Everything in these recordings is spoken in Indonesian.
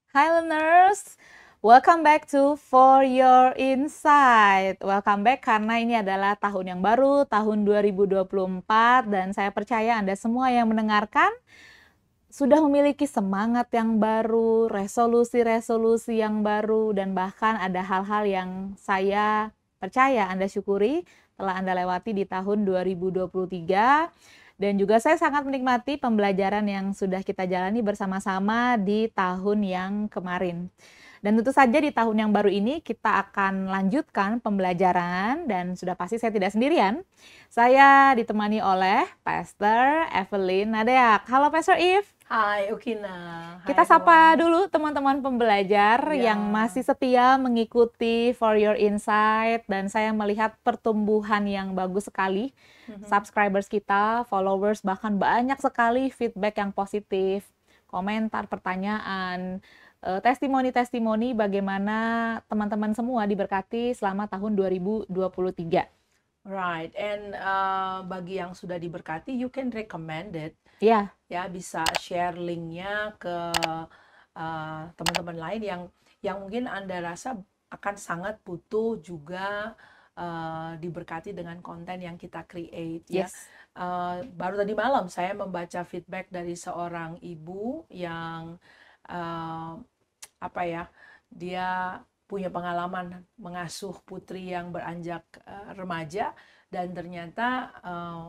Hi learners, welcome back to For Your Insight. Welcome back karena ini adalah tahun yang baru, tahun 2024, dan saya percaya Anda semua yang mendengarkan sudah memiliki semangat yang baru, resolusi-resolusi yang baru, dan bahkan ada hal-hal yang saya percaya Anda syukuri telah Anda lewati di tahun 2023. Dan juga saya sangat menikmati pembelajaran yang sudah kita jalani bersama-sama di tahun yang kemarin. Dan tentu saja di tahun yang baru ini kita akan lanjutkan pembelajaran, dan sudah pasti saya tidak sendirian. Saya ditemani oleh Pastor Evelyn Nadeak. Halo Pastor Eve. Hai Ukina. Kita Hai sapa everyone. dulu teman-teman pembelajar Ya. yang masih setia mengikuti For Your Insight, dan saya melihat pertumbuhan yang bagus sekali. Subscribers kita, followers, bahkan banyak sekali feedback yang positif, komentar, pertanyaan, testimoni-testimoni bagaimana teman-teman semua diberkati selama tahun 2023. Right, and bagi yang sudah diberkati, you can recommend it. Ya, Ya, bisa share linknya ke teman-teman lain yang mungkin Anda rasa akan sangat butuh juga diberkati dengan konten yang kita create. Ya. yes. Baru tadi malam saya membaca feedback dari seorang ibu yang dia punya pengalaman mengasuh putri yang beranjak remaja, dan ternyata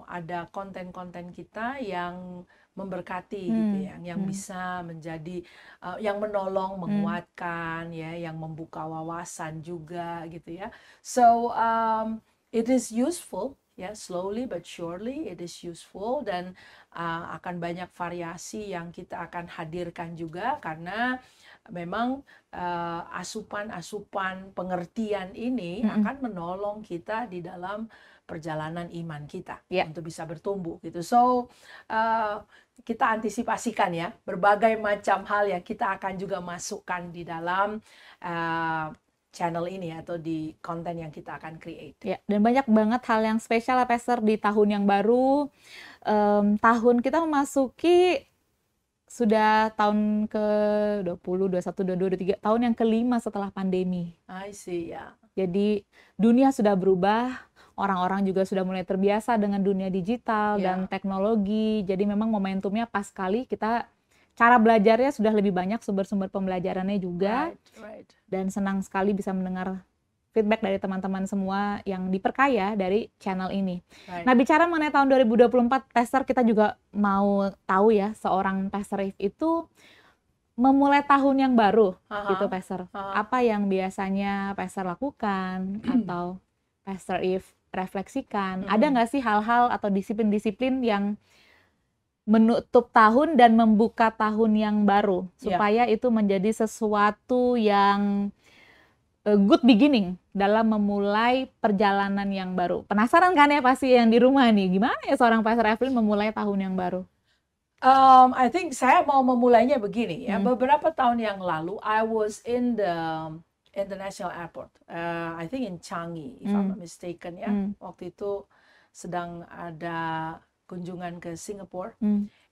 ada konten-konten kita yang memberkati gitu ya, yang bisa menjadi yang menolong, menguatkan ya, yang membuka wawasan juga gitu ya. So it is useful ya, slowly but surely it is useful, dan akan banyak variasi yang kita akan hadirkan juga, karena memang asupan-asupan pengertian ini akan menolong kita di dalam perjalanan iman kita untuk bisa bertumbuh gitu. So kita antisipasikan ya berbagai macam hal yang kita akan juga masukkan di dalam channel ini atau di konten yang kita akan create. Ya, dan banyak banget hal yang spesial ya Pastor di tahun yang baru. Tahun kita memasuki sudah tahun ke-20, 21, 22, 23, tahun yang kelima setelah pandemi. I see, ya. Jadi dunia sudah berubah, orang-orang juga sudah mulai terbiasa dengan dunia digital dan teknologi. Jadi memang momentumnya pas sekali, kita cara belajarnya sudah lebih banyak, sumber-sumber pembelajarannya juga. Right. Dan senang sekali bisa mendengar feedback dari teman-teman semua yang diperkaya dari channel ini. Right. Nah, bicara mengenai tahun 2024, Pastor, kita juga mau tahu ya, seorang Pastor Eve itu memulai tahun yang baru, gitu Pastor. Apa yang biasanya Pastor lakukan atau Pastor Eve refleksikan? Ada nggak sih hal-hal atau disiplin-disiplin yang menutup tahun dan membuka tahun yang baru, supaya itu menjadi sesuatu yang good beginning dalam memulai perjalanan yang baru? Penasaran kan ya pasti yang di rumah nih, gimana ya seorang Pastor Evelyn memulai tahun yang baru? I think saya mau memulainya begini ya. Beberapa tahun yang lalu, I was in the international airport. I think in Changi, if I'm not mistaken ya. Waktu itu sedang ada kunjungan ke Singapura.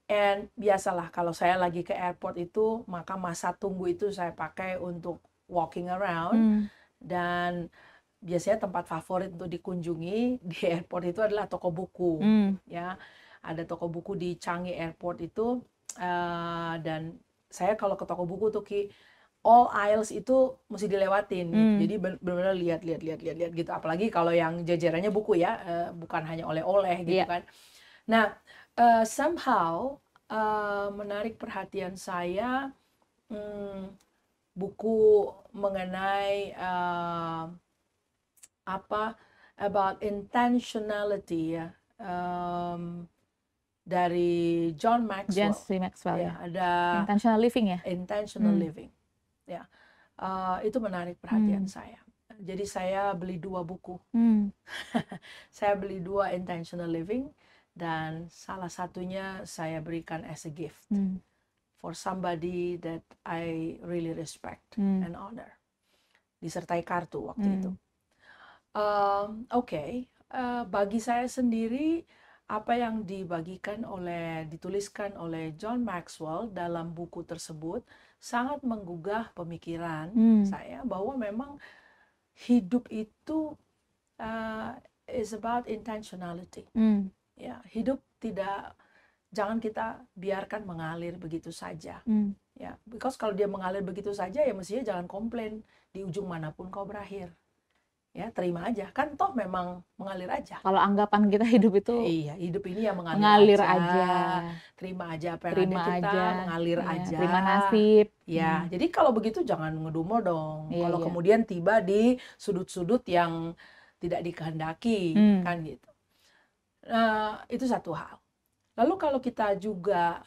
And biasalah kalau saya lagi ke airport itu, maka masa tunggu itu saya pakai untuk walking around. Dan biasanya tempat favorit untuk dikunjungi di airport itu adalah toko buku. Ya, ada toko buku di Changi Airport itu, dan saya kalau ke toko buku tuh all aisles itu mesti dilewatin. Jadi benar-benar lihat gitu. Apalagi kalau yang jajarannya buku ya, bukan hanya oleh-oleh gitu kan. Nah, somehow menarik perhatian saya buku mengenai about intentionality ya, dari John Maxwell. Ya. Ada intentional living ya. Intentional living. Ya, itu menarik perhatian saya. Jadi saya beli 2 buku. Saya beli 2 intentional living, dan salah satunya saya berikan as a gift for somebody that I really respect and honor. Disertai kartu waktu itu. Bagi saya sendiri, apa yang dituliskan oleh John Maxwell dalam buku tersebut sangat menggugah pemikiran saya bahwa memang hidup itu is about intentionality. Ya, hidup jangan kita biarkan mengalir begitu saja. Ya, because kalau dia mengalir begitu saja ya mestinya jangan komplain di ujung manapun kau berakhir. Ya, terima aja. Kan toh memang mengalir aja. Kalau anggapan kita hidup itu iya, hidup ini ya mengalir aja. Terima aja apa yang terima ada kita, aja. mengalir Ya, aja. terima nasib. Ya, jadi kalau begitu jangan ngedumel dong. Iya, Kalau iya. kemudian tiba di sudut-sudut yang tidak dikehendaki, kan gitu. Itu satu hal. Lalu kalau kita juga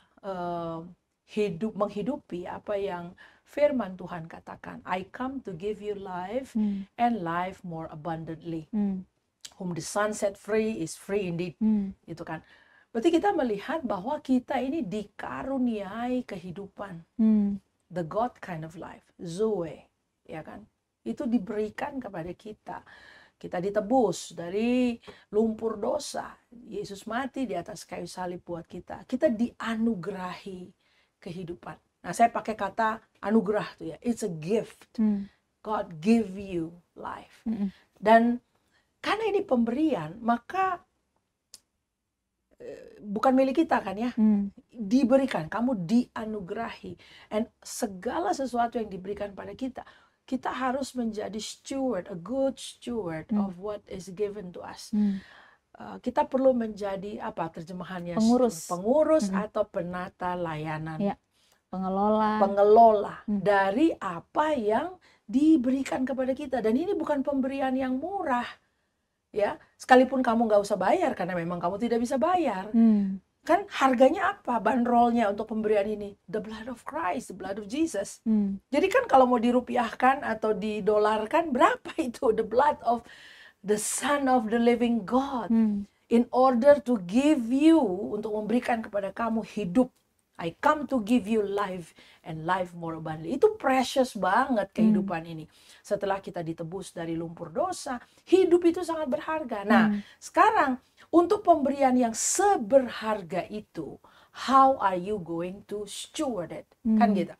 menghidupi apa yang firman Tuhan katakan, I come to give you life and life more abundantly. Whom the Son set free is free indeed. Itu kan. Berarti kita melihat bahwa kita ini dikaruniai kehidupan. The God kind of life, Zoe, ya kan? Itu diberikan kepada kita. Kita ditebus dari lumpur dosa. Yesus mati di atas kayu salib buat kita. Kita dianugerahi kehidupan. Nah, saya pakai kata anugerah tuh ya. It's a gift. God give you life. Dan karena ini pemberian, maka bukan milik kita kan ya. Diberikan, kamu dianugerahi. And segala sesuatu yang diberikan pada kita, kita harus menjadi steward, a good steward of what is given to us. Kita perlu menjadi apa terjemahannya? Pengurus atau penata layanan. Ya. Pengelola dari apa yang diberikan kepada kita. Dan ini bukan pemberian yang murah. Ya, sekalipun kamu nggak usah bayar karena memang kamu tidak bisa bayar. Kan harganya apa bandrolnya untuk pemberian ini? The blood of Christ, the blood of Jesus. Jadi kan kalau mau dirupiahkan atau didolarkan, berapa itu? The blood of the Son of the living God. In order to give you, untuk memberikan kepada kamu hidup. I come to give you life and life more abundantly. Itu precious banget kehidupan ini. Setelah kita ditebus dari lumpur dosa, hidup itu sangat berharga. Nah, sekarang untuk pemberian yang seberharga itu, how are you going to steward it? Kan gitu.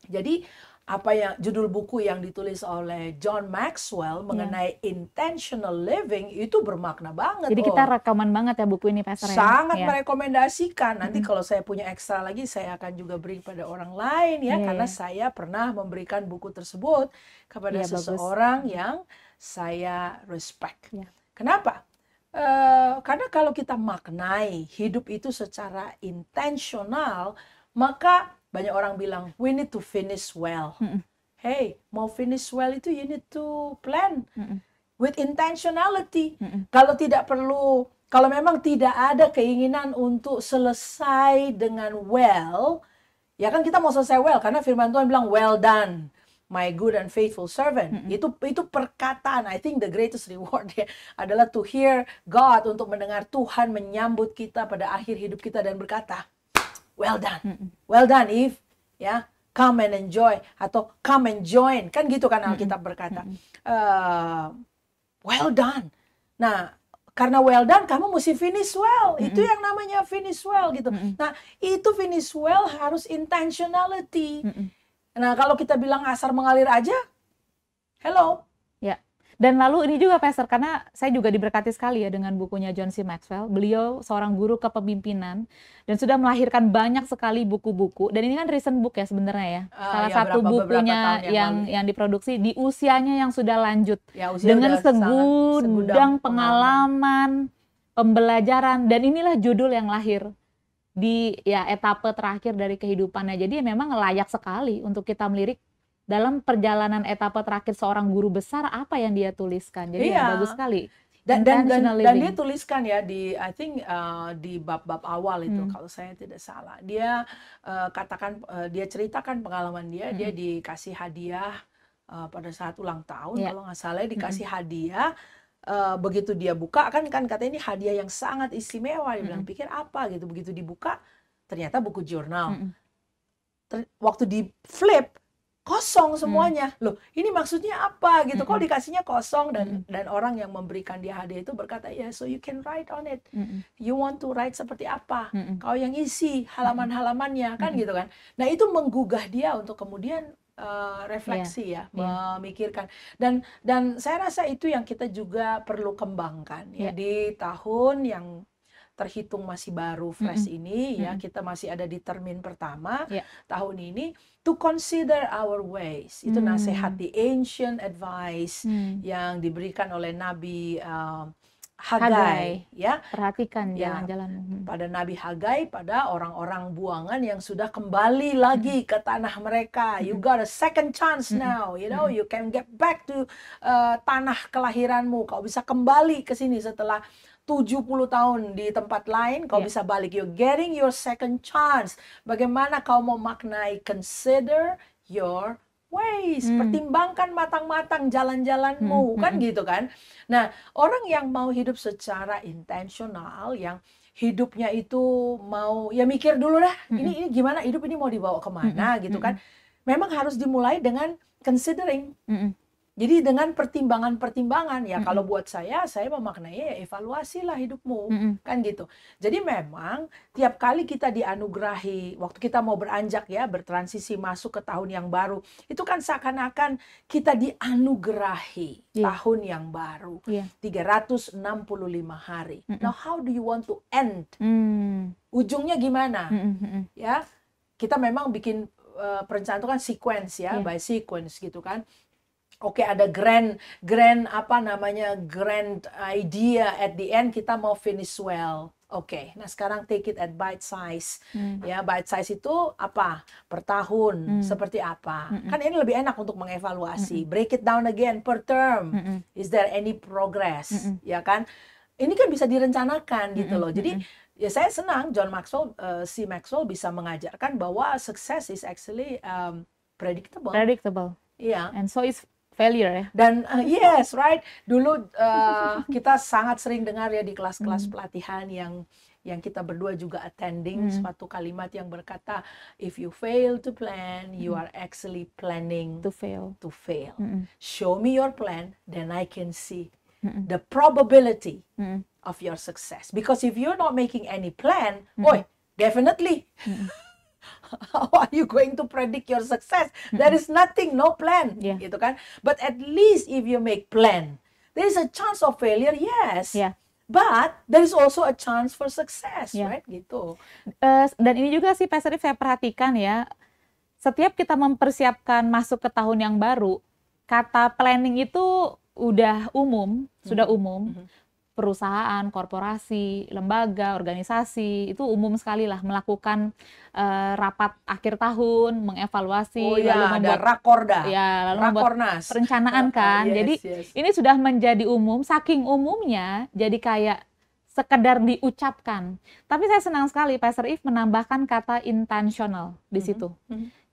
Jadi apa yang judul buku yang ditulis oleh John Maxwell mengenai intentional living itu bermakna banget. Jadi kita rekaman banget ya buku ini, Pastor. Sangat merekomendasikan. Nanti kalau saya punya ekstra lagi, saya akan juga beri pada orang lain ya, karena saya pernah memberikan buku tersebut kepada seseorang yang saya respect. Kenapa? Karena kalau kita maknai hidup itu secara intensional, maka banyak orang bilang, we need to finish well. Hey, mau finish well itu you need to plan with intentionality. Kalau memang tidak ada keinginan untuk selesai dengan well, ya kan kita mau selesai well, karena firman Tuhan bilang, well done, my good and faithful servant. Itu perkataan. I think the greatest reward adalah to hear God, untuk mendengar Tuhan menyambut kita pada akhir hidup kita dan berkata, well done Eve, ya, come and enjoy, atau come and join, kan gitu kan Alkitab berkata. Well done. Nah, karena well done, kamu mesti finish well. Itu yang namanya finish well gitu. Nah, itu finish well harus intentionality. Nah, kalau kita bilang asal mengalir aja, hello. Ya. Dan lalu ini juga, Pastor, karena saya juga diberkati sekali ya dengan bukunya John C. Maxwell. Beliau seorang guru kepemimpinan dan sudah melahirkan banyak sekali buku-buku. Dan ini kan recent book ya sebenarnya ya. Salah satu bukunya yang diproduksi di usianya yang sudah lanjut. Ya, dengan segudang pengalaman, pembelajaran. Dan inilah judul yang lahir di etapa terakhir dari kehidupannya. Jadi memang layak sekali untuk kita melirik dalam perjalanan etapa terakhir seorang guru besar, apa yang dia tuliskan. Jadi bagus sekali. Dan dia tuliskan ya di, I think di bab-bab awal itu, kalau saya tidak salah. Dia dia ceritakan pengalaman dia dikasih hadiah pada saat ulang tahun, kalau nggak salah dikasih hadiah. Begitu dia buka, kan katanya ini hadiah yang sangat istimewa. Dia bilang, pikir apa gitu. Begitu dibuka, ternyata buku jurnal. Waktu di flip, kosong semuanya. Loh, ini maksudnya apa gitu? Kok dikasihnya kosong dan orang yang memberikan dia hadiah itu berkata, ya, so you can write on it. You want to write seperti apa? Kau yang isi halaman-halamannya kan gitu kan. Nah, itu menggugah dia untuk kemudian refleksi ya, memikirkan. Dan saya rasa itu yang kita juga perlu kembangkan ya di tahun yang terhitung masih baru fresh ini ya, kita masih ada di termin pertama tahun ini, to consider our ways. Itu nasihat, the ancient advice yang diberikan oleh Nabi Hagai ya. Perhatikan jalan-jalan pada Nabi Hagai, pada orang-orang buangan yang sudah kembali lagi ke tanah mereka. You got a second chance now, you know, you can get back to tanah kelahiranmu. Kau bisa kembali ke sini setelah 70 tahun di tempat lain, kau bisa balik. You're getting your second chance. Bagaimana kau mau maknai? Consider your ways. Pertimbangkan matang-matang jalan-jalanmu, kan gitu kan. Nah, orang yang mau hidup secara intensional, yang hidupnya itu mau, ya mikir dulu dah, ini gimana, hidup ini mau dibawa kemana gitu kan. Memang harus dimulai dengan considering. Jadi dengan pertimbangan-pertimbangan, ya kalau buat saya memaknai ya evaluasilah hidupmu, kan gitu. Jadi memang tiap kali kita dianugerahi, waktu kita mau beranjak ya, bertransisi masuk ke tahun yang baru, itu kan seakan-akan kita dianugerahi tahun yang baru, 365 hari. Now how do you want to end? Ujungnya gimana? Ya, kita memang bikin perencanaan itu kan sequence ya, by sequence gitu kan. Oke, ada grand idea at the end, kita mau finish well. Oke, nah sekarang take it at bite size. Ya, bite size itu apa? Per tahun, seperti apa? Kan ini lebih enak untuk mengevaluasi. Break it down again per term. Is there any progress? Ya kan? Ini kan bisa direncanakan gitu loh. Jadi ya saya senang John Maxwell, si Maxwell bisa mengajarkan bahwa success is actually predictable. Predictable. Iya. And so is failure ya. Dan yes, right. Dulu kita sangat sering dengar ya di kelas-kelas pelatihan yang kita berdua juga attending, suatu kalimat yang berkata, if you fail to plan, you are actually planning to fail. Show me your plan, then I can see the probability of your success. Because if you're not making any plan, definitely. How are you going to predict your success? There is nothing, no plan, gitu kan. But at least if you make plan, there is a chance of failure, yes. But there is also a chance for success, right? Gitu. Dan ini juga sih Pastor If saya perhatikan ya, setiap kita mempersiapkan masuk ke tahun yang baru, kata planning itu udah umum, sudah umum. Perusahaan, korporasi, lembaga, organisasi, itu umum sekali lah melakukan rapat akhir tahun, mengevaluasi, lalu membuat rakorda, lalu membuat perencanaan kan. Jadi ini sudah menjadi umum, saking umumnya jadi kayak sekedar diucapkan. Tapi saya senang sekali Pastor If menambahkan kata intentional di situ.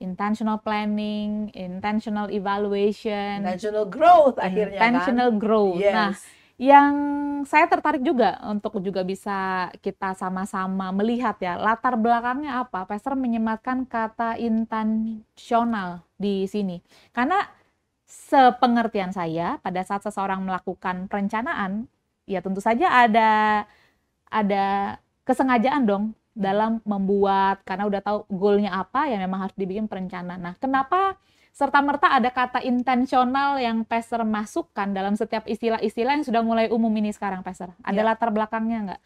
Intentional planning, intentional evaluation, intentional growth akhirnya intentional growth. Nah, yang saya tertarik juga untuk juga bisa kita sama-sama melihat ya, latar belakangnya apa? Pastor menyematkan kata intentional di sini. Karena sepengertian saya, pada saat seseorang melakukan perencanaan, ya tentu saja ada kesengajaan dong dalam membuat, karena udah tahu goalnya apa, ya memang harus dibikin perencanaan. Nah, kenapa serta-merta ada kata intensional yang Pastor masukkan dalam setiap istilah-istilah yang sudah mulai umum ini sekarang, Pastor? Ada latar belakangnya nggak?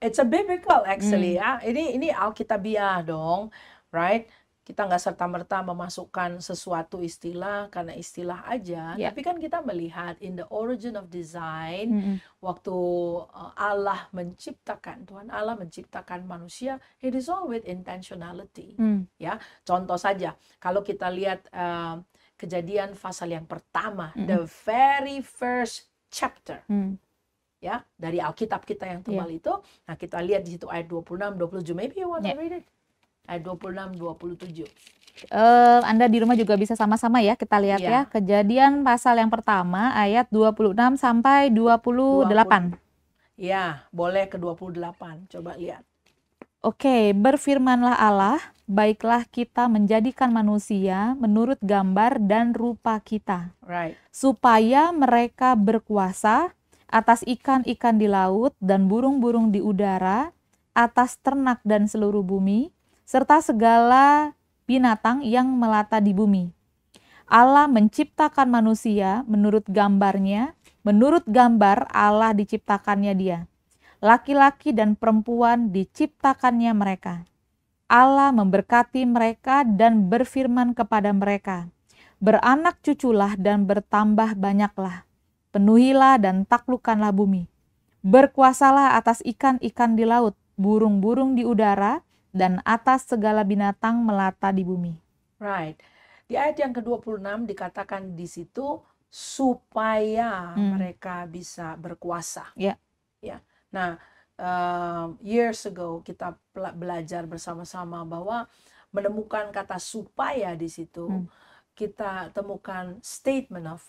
It's a biblical actually ya. Ini Alkitabiah dong, right? Kita nggak serta-merta memasukkan sesuatu istilah karena istilah aja, tapi kan kita melihat in the origin of design, waktu Allah menciptakan, Tuhan Allah menciptakan manusia, it is all with intentionality. Ya, contoh saja, kalau kita lihat Kejadian pasal yang pertama, the very first chapter, ya, dari Alkitab kita yang tebal itu, nah kita lihat di situ ayat 26, 27, maybe you want to read it? Ayat 26, 27. Anda di rumah juga bisa sama-sama ya, kita lihat ya. Kejadian pasal yang pertama, ayat 26 sampai 28. Ya, boleh ke 28, coba lihat. Oke, berfirmanlah Allah, baiklah kita menjadikan manusia menurut gambar dan rupa kita, Right. supaya mereka berkuasa atas ikan-ikan di laut dan burung-burung di udara, atas ternak dan seluruh bumi, serta segala binatang yang melata di bumi. Allah menciptakan manusia menurut gambarnya, menurut gambar Allah diciptakannya dia. Laki-laki dan perempuan diciptakannya mereka. Allah memberkati mereka dan berfirman kepada mereka, beranak cuculah dan bertambah banyaklah. Penuhilah dan taklukkanlah bumi. Berkuasalah atas ikan-ikan di laut, burung-burung di udara, dan atas segala binatang melata di bumi. Right. Di ayat yang ke-26 dikatakan di situ supaya mereka bisa berkuasa. Ya. Ya. Nah, years ago kita belajar bersama-sama bahwa menemukan kata supaya di situ kita temukan statement of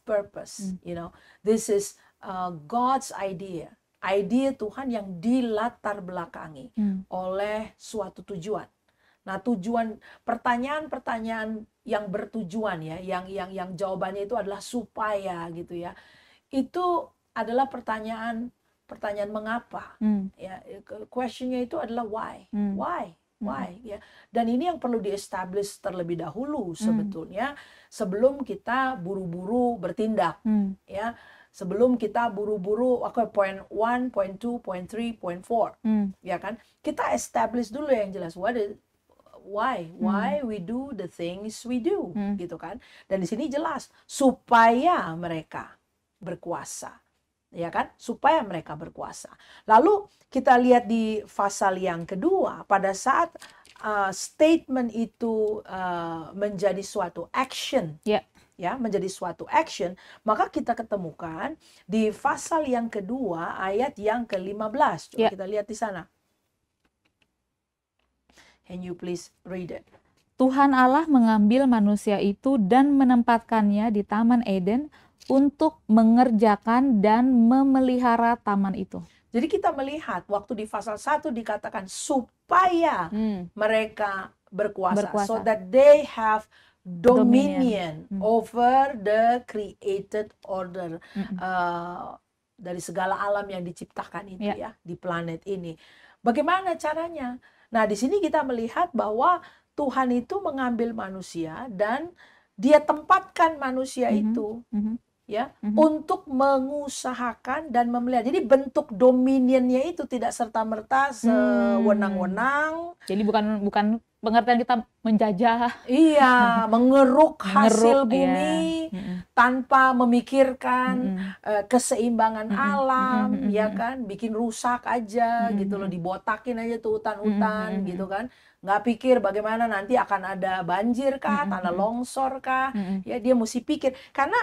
purpose. You know, this is God's idea Tuhan yang dilatar belakangi oleh suatu tujuan. Nah, tujuan pertanyaan-pertanyaan yang bertujuan ya, yang jawabannya itu adalah supaya gitu ya. Itu adalah pertanyaan mengapa. Ya, questionnya itu adalah why. Why ya. Dan ini yang perlu di-establish terlebih dahulu sebetulnya sebelum kita buru-buru bertindak ya. Sebelum kita buru-buru point 1, point 2, point 3, point 4 ya kan. Kita establish dulu yang jelas why we do the things we do gitu kan. Dan di sini jelas supaya mereka berkuasa. Ya kan? Supaya mereka berkuasa. Lalu kita lihat di pasal yang kedua, pada saat statement itu menjadi suatu action, ya, menjadi suatu action, maka kita ketemukan di pasal yang kedua ayat yang ke-15. Coba kita lihat di sana. Can you please read it? Tuhan Allah mengambil manusia itu dan menempatkannya di Taman Eden untuk mengerjakan dan memelihara taman itu. Jadi kita melihat waktu di pasal 1 dikatakan supaya mereka berkuasa. So that they have dominion over the created order. Dari segala alam yang diciptakan itu ya di planet ini. Bagaimana caranya? Nah, di sini kita melihat bahwa Tuhan itu mengambil manusia dan dia tempatkan manusia itu ya untuk mengusahakan dan memelihara. Jadi bentuk dominionnya itu tidak serta-merta sewenang-wenang. Jadi bukan pengertian kita menjajah. Iya, mengeruk hasil bumi tanpa memikirkan keseimbangan alam, ya kan? Bikin rusak aja gitu loh, dibotakin aja tuh hutan-hutan gitu kan. Nggak pikir bagaimana nanti akan ada banjir kah, tanah longsor kah. Ya, dia mesti pikir. Karena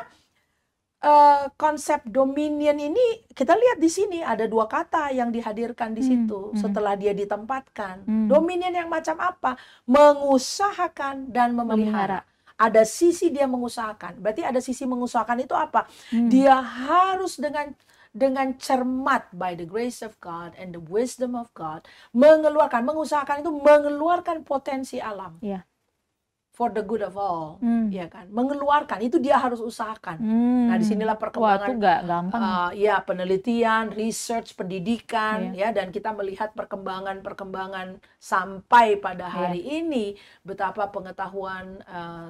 konsep dominion ini kita lihat di sini ada dua kata yang dihadirkan di situ setelah dia ditempatkan. Dominion yang macam apa? Mengusahakan dan memelihara. Ada sisi dia mengusahakan. Berarti ada sisi mengusahakan itu apa? Dia harus dengan cermat by the grace of God and the wisdom of God mengusahakan itu mengeluarkan potensi alam. Yeah. For the good of all, ya kan? Mengeluarkan itu dia harus usahakan. Nah, disinilah perkembangan. Wah, itu nggak gampang. Ya, penelitian, research, pendidikan, ya, dan kita melihat perkembangan sampai pada hari ini betapa pengetahuan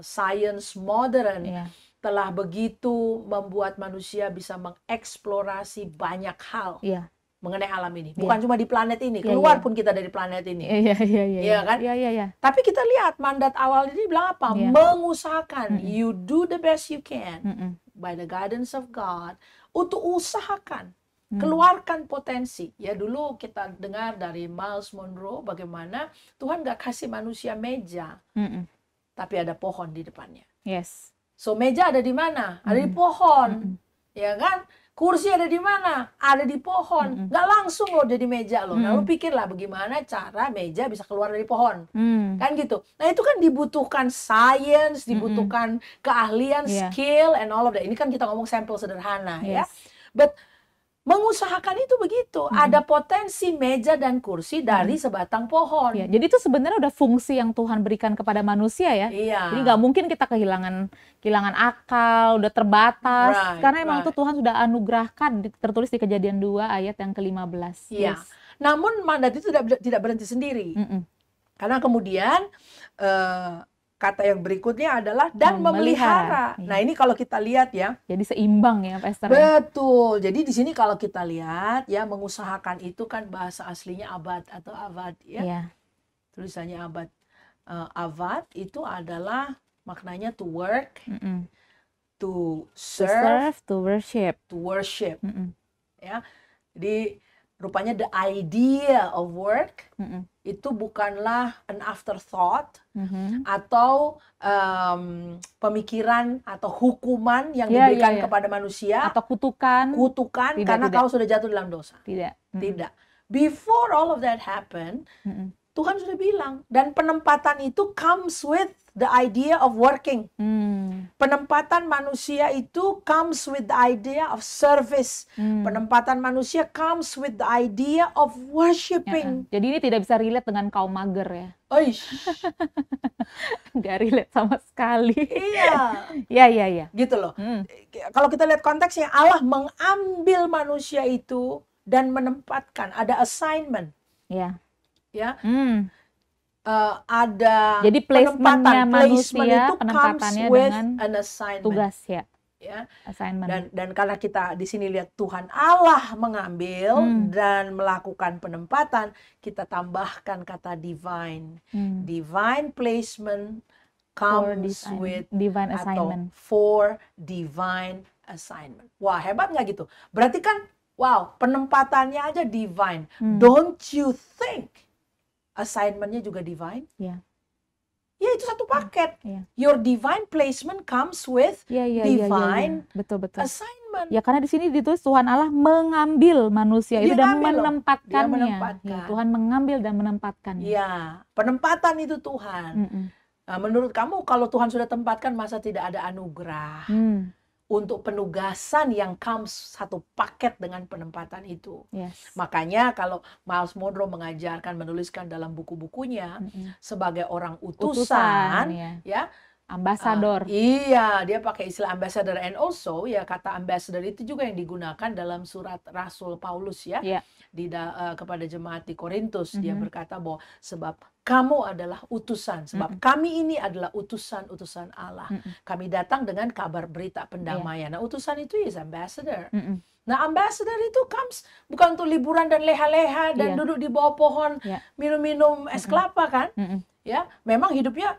science modern telah begitu membuat manusia bisa mengeksplorasi banyak hal. Mengenai alam ini, bukan cuma di planet ini, keluar pun kita dari planet ini, iya kan? Tapi kita lihat mandat awal ini bilang apa? Mengusahakan, you do the best you can by the guidance of God untuk usahakan, keluarkan potensi. Ya dulu kita dengar dari Miles Monroe bagaimana Tuhan nggak kasih manusia meja, tapi ada pohon di depannya. Yes. So meja ada di mana? Ada di pohon, ya kan? Kursi ada di mana? Ada di pohon. Nggak langsung loh jadi meja loh. Nah, lu pikirlah bagaimana cara meja bisa keluar dari pohon. Kan gitu. Nah, itu kan dibutuhkan science, dibutuhkan keahlian, skill, and all of that. Ini kan kita ngomong sampel sederhana ya. But Mengusahakan itu begitu. Ada potensi meja dan kursi dari sebatang pohon. Ya, jadi itu sebenarnya udah fungsi yang Tuhan berikan kepada manusia ya. Iya. Jadi nggak mungkin kita kehilangan akal, udah terbatas. Right, Karena emang itu Tuhan sudah anugerahkan, tertulis di Kejadian 2 ayat yang ke-15. Iya. Yes. Namun mandat itu tidak berhenti sendiri. Karena kemudian kata yang berikutnya adalah dan memelihara. Iya. Nah, ini kalau kita lihat ya. Jadi seimbang ya, Pastor. Betul. Jadi di sini kalau kita lihat ya, mengusahakan itu kan bahasa aslinya abad atau avad ya. Iya. Tulisannya abad. Avad itu adalah maknanya to work, to serve, to worship. to worship. Ya. Jadi rupanya the idea of work itu bukanlah an afterthought atau pemikiran atau hukuman yang diberikan kepada manusia atau kutukan karena kau sudah jatuh dalam dosa. Tidak. Before all of that happen, Tuhan sudah bilang, dan penempatan itu comes with the idea of working. Penempatan manusia itu comes with the idea of service. Penempatan manusia comes with the idea of worshiping. Jadi ini tidak bisa relate dengan kaum mager ya. Nggak relate sama sekali. Iya. Gitu loh. Kalau kita lihat konteksnya, Allah mengambil manusia itu dan menempatkan, ada assignment. Iya. Ya, ada jadi placementnya manusia, itu penempatannya dengan tugas ya, assignment. Dan karena kita di sini lihat Tuhan Allah mengambil dan melakukan penempatan, kita tambahkan kata divine. Divine placement comes with divine assignment. For divine assignment. Wah, hebat nggak gitu? Berarti kan, wow, penempatannya aja divine. Don't you think assignment-nya juga divine? Ya, itu satu paket. Your divine placement comes with divine betul. assignment. Ya, karena di sini ditulis Tuhan Allah mengambil manusia itu dan menempatkannya. Ya, Tuhan mengambil dan menempatkannya. Ya, penempatan itu Tuhan. Menurut kamu kalau Tuhan sudah tempatkan, masa tidak ada anugerah? Untuk penugasan yang comes satu paket dengan penempatan itu. Makanya kalau Myles Munroe mengajarkan, menuliskan dalam buku-bukunya sebagai orang utusan ya, ambassador. Dia pakai istilah ambassador, and also ya, kata ambassador itu juga yang digunakan dalam surat Rasul Paulus ya. Kepada jemaat di Korintus, dia berkata bahwa sebab kamu adalah utusan, sebab kami ini adalah utusan-utusan Allah. Kami datang dengan kabar berita pendamaian. Nah, utusan itu is ambassador. Nah, ambassador itu comes bukan untuk liburan dan leha-leha dan duduk di bawah pohon minum-minum es kelapa kan? Ya, memang hidupnya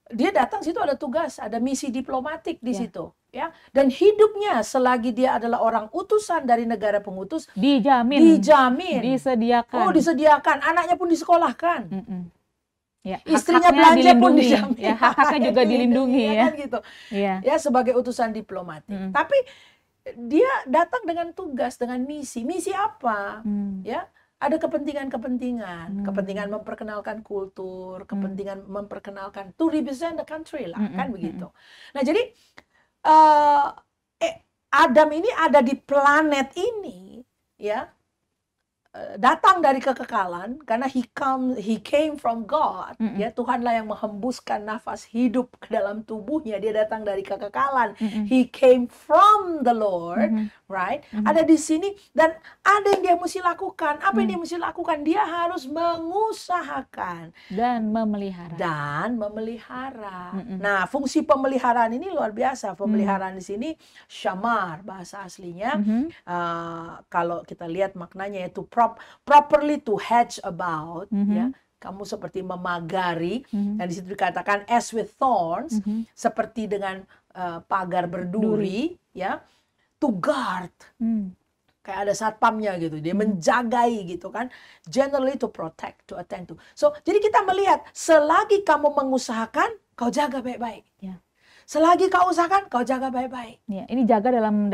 dia datang situ ada tugas, ada misi diplomatik di situ. Ya, dan hidupnya selagi dia adalah orang utusan dari negara pengutus dijamin, disediakan, anaknya pun disekolahkan, istrinya belanja pun dijamin, hak-haknya juga dilindungi ya, kan gitu. Ya, sebagai utusan diplomatik. Tapi dia datang dengan tugas, dengan misi apa? Ya, ada kepentingan memperkenalkan kultur, kepentingan memperkenalkan to represent the country lah, kan begitu. Nah, jadi Adam ini ada di planet ini ya, datang dari kekekalan karena he came from God. Ya, Tuhanlah yang menghembuskan nafas hidup ke dalam tubuhnya. Dia datang dari kekekalan. He came from the Lord, right? Ada di sini dan ada yang dia mesti lakukan. Apa yang dia mesti lakukan? Dia harus mengusahakan dan memelihara. Nah, fungsi pemeliharaan ini luar biasa. Pemeliharaan di sini shamar bahasa aslinya. Kalau kita lihat maknanya itu properly to hedge about, ya, kamu seperti memagari, dan di situ dikatakan as with thorns, seperti dengan pagar berduri, ya, to guard, kayak ada satpamnya gitu, dia menjagai gitu kan, generally to protect, to attend to. So jadi kita melihat selagi kamu mengusahakan, kau jaga baik-baik. Selagi kau usahakan, kau jaga baik-baik. Ya, ini jaga dalam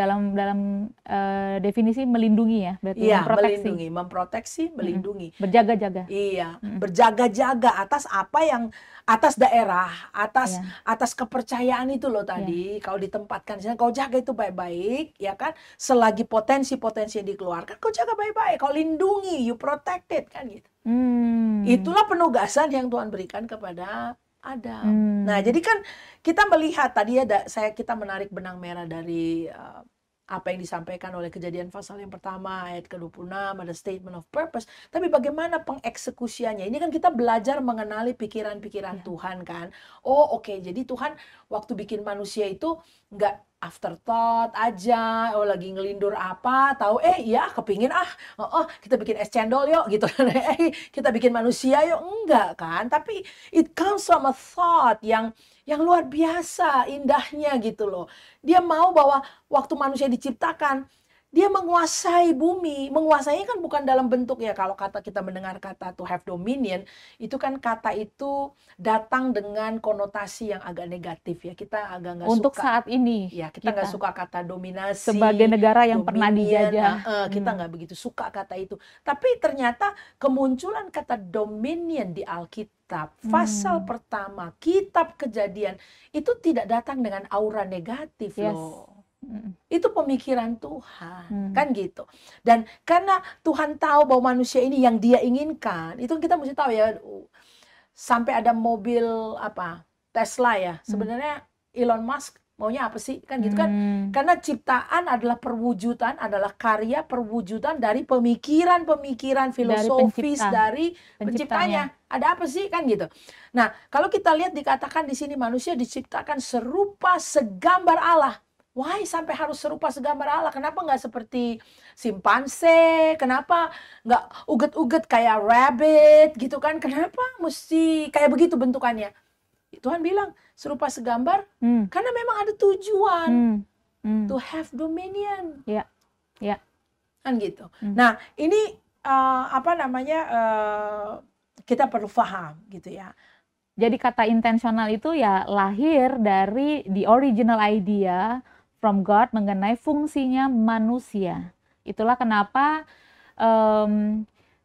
definisi melindungi ya, berarti Iya, memproteksi. melindungi, memproteksi, melindungi. Berjaga-jaga. Iya, berjaga-jaga atas daerah, Iya. atas kepercayaan itu loh tadi. Kau ditempatkan di sana, kau jaga itu baik-baik, ya kan? Selagi potensi-potensi yang dikeluarkan, kau jaga baik-baik, kau lindungi, you protected kan gitu. Itulah penugasan yang Tuhan berikan kepada Adam. Nah, jadi kan kita melihat tadi kita menarik benang merah dari apa yang disampaikan oleh Kejadian pasal yang pertama ayat ke-26, ada statement of purpose. Tapi bagaimana pengeksekusiannya? Ini kan kita belajar mengenali pikiran-pikiran Tuhan kan. Oh oke, jadi Tuhan waktu bikin manusia itu nggak afterthought aja, oh lagi ngelindur apa, tahu ya kepingin kita bikin es cendol yuk gitu kan. Kita bikin manusia yuk, enggak kan? Tapi it comes from a thought yang luar biasa indahnya gitu loh. Dia mau bahwa waktu manusia diciptakan, dia menguasai bumi. Menguasainya kan bukan dalam bentuk ya, kalau kita mendengar kata to have dominion, itu kan kata itu datang dengan konotasi yang agak negatif ya. Kita agak nggak suka. Untuk saat ini. Ya, kita nggak suka kata dominasi. Sebagai negara yang pernah dijajah. Kita nggak begitu suka kata itu. Tapi ternyata kemunculan kata dominion di Alkitab, pasal pertama, kitab Kejadian, itu tidak datang dengan aura negatif loh. Itu pemikiran Tuhan, kan gitu. Dan karena Tuhan tahu bahwa manusia ini yang Dia inginkan, itu kita mesti tahu ya. Sampai ada mobil Tesla ya, sebenarnya Elon Musk maunya apa sih, kan gitu kan? Karena ciptaan adalah perwujudan, adalah karya perwujudan dari pemikiran filosofis dari penciptanya. Ada apa sih, kan gitu. Nah, kalau kita lihat dikatakan di sini manusia diciptakan serupa segambar Allah. Why sampai harus serupa segambar Allah? Kenapa nggak seperti simpanse? Kenapa nggak uget-uget kayak rabbit gitu kan? Kenapa mesti kayak begitu bentukannya? Tuhan bilang serupa segambar karena memang ada tujuan to have dominion. Ya, kan gitu. Nah ini kita perlu paham gitu ya. Jadi kata intensional itu ya lahir dari the original idea from God mengenai fungsinya manusia. Itulah kenapa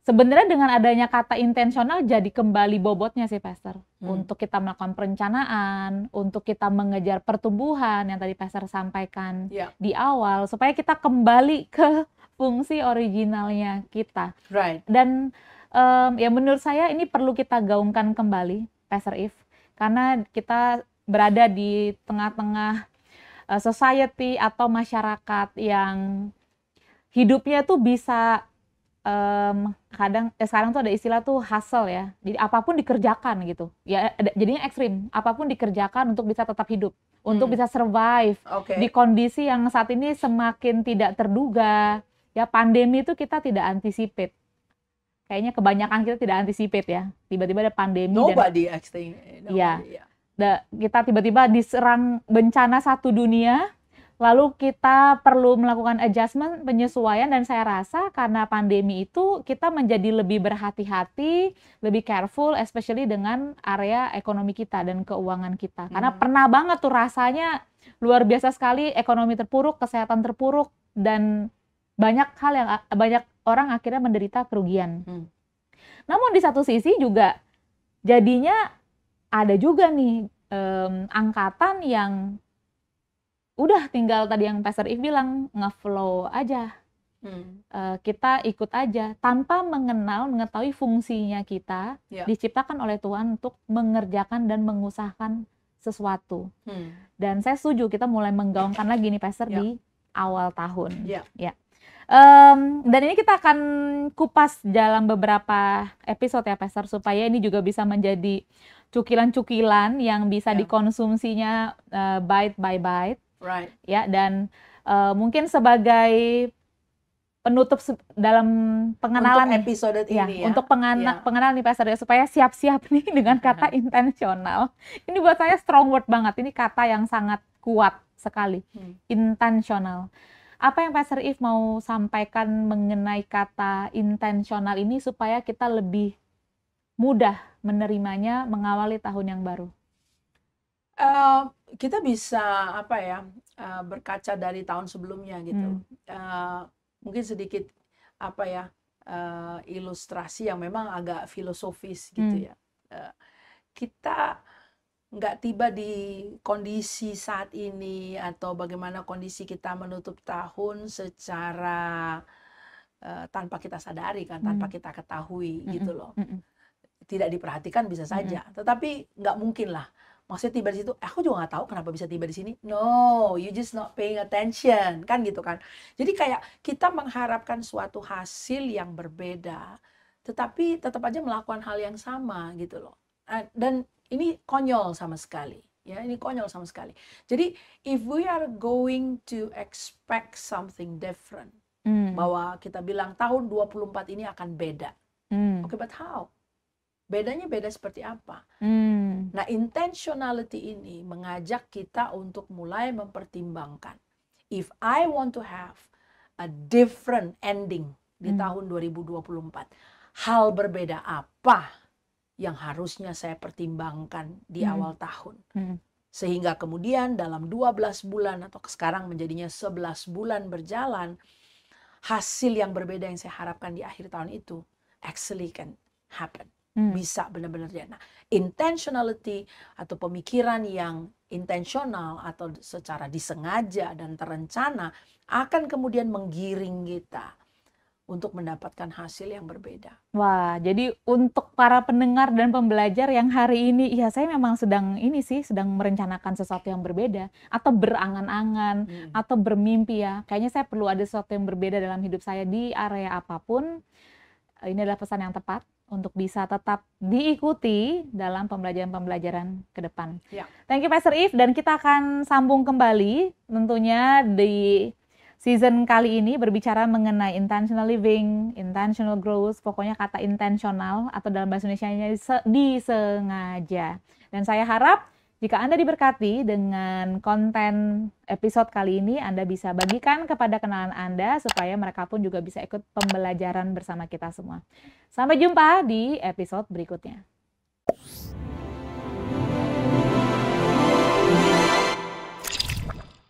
sebenarnya dengan adanya kata intensional jadi kembali bobotnya sih Pastor. Untuk kita melakukan perencanaan, untuk kita mengejar pertumbuhan yang tadi Pastor sampaikan di awal, supaya kita kembali ke fungsi originalnya kita. Right. Dan ya menurut saya ini perlu kita gaungkan kembali, Pastor If, karena kita berada di tengah-tengah society atau masyarakat yang hidupnya tuh bisa sekarang tuh ada istilah tuh hustle ya, jadi apapun dikerjakan gitu ya, jadinya ekstrim, apapun dikerjakan untuk bisa tetap hidup, untuk bisa survive di kondisi yang saat ini semakin tidak terduga ya. Pandemi itu kita tidak anticipate, kayaknya kebanyakan kita tidak anticipate ya, tiba-tiba ada pandemi. Nobody kita tiba-tiba diserang bencana satu dunia, lalu kita perlu melakukan adjustment, penyesuaian, dan saya rasa karena pandemi itu kita menjadi lebih berhati-hati, lebih careful, especially dengan area ekonomi kita dan keuangan kita. Karena pernah banget tuh rasanya luar biasa sekali, ekonomi terpuruk, kesehatan terpuruk, dan banyak orang akhirnya menderita kerugian. Namun di satu sisi juga jadinya ada juga nih angkatan yang udah tinggal tadi yang Pastor If bilang, nge-flow aja. Kita ikut aja tanpa mengetahui fungsinya kita diciptakan oleh Tuhan untuk mengerjakan dan mengusahakan sesuatu. Dan saya setuju kita mulai menggaungkan lagi nih Pastor di awal tahun. Dan ini kita akan kupas dalam beberapa episode ya Pastor, supaya ini juga bisa menjadi cukilan-cukilan yang bisa dikonsumsinya bite by bite. Right. Ya, dan mungkin sebagai penutup dalam pengenalan untuk episode ini untuk pengenalan nih Pastor ya, supaya siap-siap nih dengan kata intensional. Ini buat saya strong word banget, ini kata yang sangat kuat sekali. Intensional. Apa yang Pastor If mau sampaikan mengenai kata intensional ini supaya kita lebih mudah menerimanya mengawali tahun yang baru? Kita bisa apa ya, berkaca dari tahun sebelumnya gitu. Mungkin sedikit apa ya, ilustrasi yang memang agak filosofis gitu ya. Kita nggak tiba di kondisi saat ini atau bagaimana kondisi kita menutup tahun secara tanpa kita sadari kan, tanpa kita ketahui gitu loh. Tidak diperhatikan bisa saja, tetapi nggak mungkin lah. Maksudnya tiba di situ, aku juga nggak tahu kenapa bisa tiba di sini. No, you just not paying attention, kan gitu kan. Jadi kayak kita mengharapkan suatu hasil yang berbeda, tetapi tetap aja melakukan hal yang sama gitu loh. Dan ini konyol sama sekali. Ya, ini konyol sama sekali. Jadi, if we are going to expect something different, bahwa kita bilang tahun 24 ini akan beda. Okay, but how? Bedanya beda seperti apa? Nah, intentionality ini mengajak kita untuk mulai mempertimbangkan. If I want to have a different ending di tahun 2024, hal berbeda apa yang harusnya saya pertimbangkan di awal tahun? Sehingga kemudian dalam 12 bulan atau sekarang menjadinya 11 bulan berjalan, hasil yang berbeda yang saya harapkan di akhir tahun itu actually can happen. Bisa benar-benar dia. Nah, intentionality atau pemikiran yang intensional atau secara disengaja dan terencana akan kemudian menggiring kita untuk mendapatkan hasil yang berbeda. Wah, jadi untuk para pendengar dan pembelajar yang hari ini, ya saya memang sedang merencanakan sesuatu yang berbeda, atau berangan-angan, atau bermimpi ya. Kayaknya saya perlu ada sesuatu yang berbeda dalam hidup saya di area apapun. Ini adalah pesan yang tepat untuk bisa tetap diikuti dalam pembelajaran-pembelajaran ke depan. Ya. Thank you Pastor Eve, dan kita akan sambung kembali tentunya di season kali ini berbicara mengenai intentional living, intentional growth, pokoknya kata intensional atau dalam bahasa Indonesianya disengaja. Dan saya harap jika Anda diberkati dengan konten episode kali ini, Anda bisa bagikan kepada kenalan Anda supaya mereka pun juga bisa ikut pembelajaran bersama kita semua. Sampai jumpa di episode berikutnya.